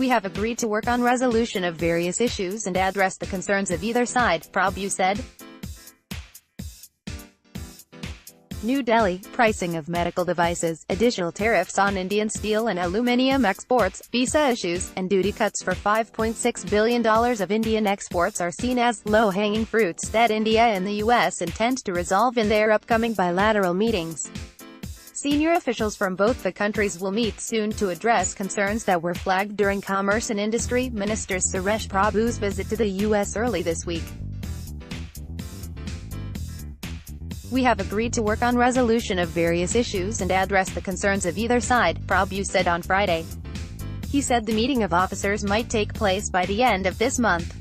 We have agreed to work on resolution of various issues and address the concerns of either side, Prabhu said. New Delhi, pricing of medical devices, additional tariffs on Indian steel and aluminium exports, visa issues, and duty cuts for $5.6 billion of Indian exports are seen as low-hanging fruits that India and the US intend to resolve in their upcoming bilateral meetings. Senior officials from both the countries will meet soon to address concerns that were flagged during Commerce and Industry Minister Suresh Prabhu's visit to the US early this week. We have agreed to work on resolution of various issues and address the concerns of either side, Prabhu said on Friday. He said the meeting of officers might take place by the end of this month.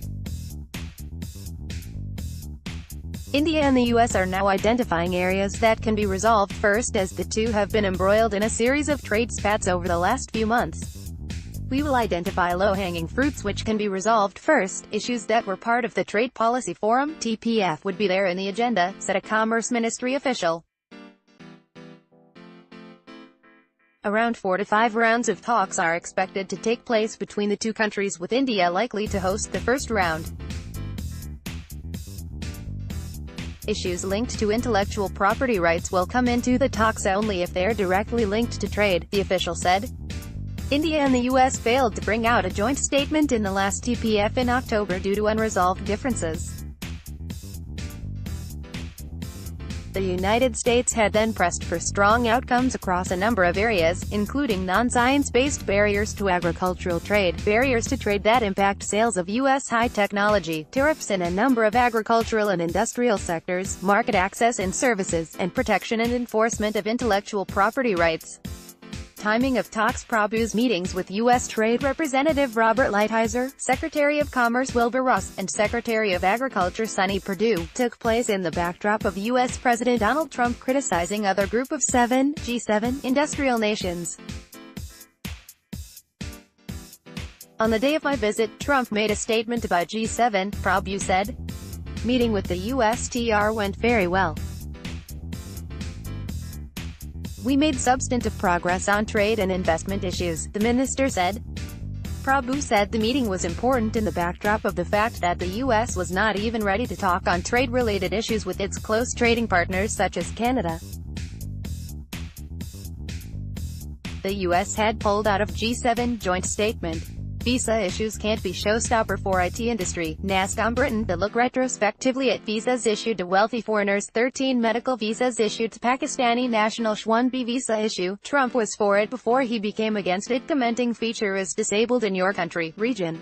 India and the US are now identifying areas that can be resolved first, as the two have been embroiled in a series of trade spats over the last few months. We will identify low-hanging fruits which can be resolved first. Issues that were part of the Trade Policy Forum (TPF) would be there in the agenda, said a Commerce Ministry official. Around 4 to 5 rounds of talks are expected to take place between the two countries, with India likely to host the first round. Issues linked to intellectual property rights will come into the talks only if they're directly linked to trade, the official said. India and the US failed to bring out a joint statement in the last TPF in October due to unresolved differences. The United States had then pressed for strong outcomes across a number of areas, including non-science-based barriers to agricultural trade, barriers to trade that impact sales of U.S. high technology, tariffs in a number of agricultural and industrial sectors, market access in services, and protection and enforcement of intellectual property rights. Timing of talks. Prabhu's meetings with U.S. Trade Representative Robert Lighthizer, Secretary of Commerce Wilbur Ross, and Secretary of Agriculture Sonny Perdue, took place in the backdrop of U.S. President Donald Trump criticizing other Group of Seven (G7) industrial nations. On the day of my visit, Trump made a statement about G7, Prabhu said. Meeting with the USTR went very well. We made substantive progress on trade and investment issues, the minister said. Prabhu said the meeting was important in the backdrop of the fact that the U.S. was not even ready to talk on trade-related issues with its close trading partners such as Canada. The U.S. had pulled out of G7 joint statement. Visa issues can't be showstopper for IT industry. NASCOM Britain to look retrospectively at visas issued to wealthy foreigners. 13 medical visas issued to Pakistani nationals. 1B visa issue. Trump was for it before he became against it, commenting feature is disabled in your country, region.